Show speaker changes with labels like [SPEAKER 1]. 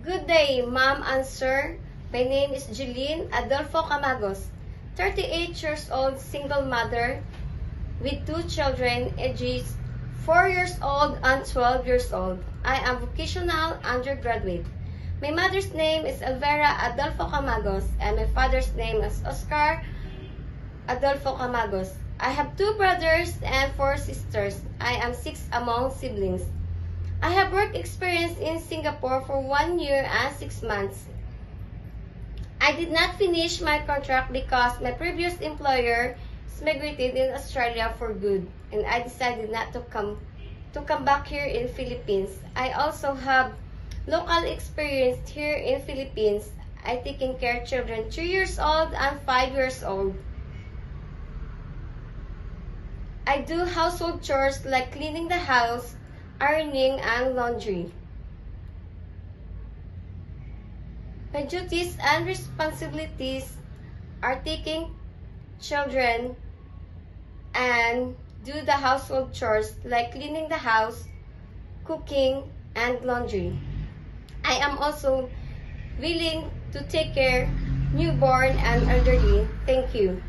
[SPEAKER 1] Good day, ma'am and sir. My name is Jeline Adolfo Camagos, 38 years old, single mother with 2 children, ages 4 years old and 12 years old. I am vocational undergraduate. My mother's name is Elvera Adolfo Camagos and my father's name is Oscar Adolfo Camagos. I have 2 brothers and 4 sisters. I am 6th among siblings. I have work experience in Singapore for 1 year and 6 months. I did not finish my contract because my previous employer migrated in Australia for good, and I decided not to come back here in Philippines. I also have local experience here in Philippines. I taking care of children 3 years old and 5 years old. I do household chores like cleaning the house, ironing, and laundry. My duties and responsibilities are taking children and do the household chores like cleaning the house, cooking, and laundry. I am also willing to take care newborn and elderly. Thank you.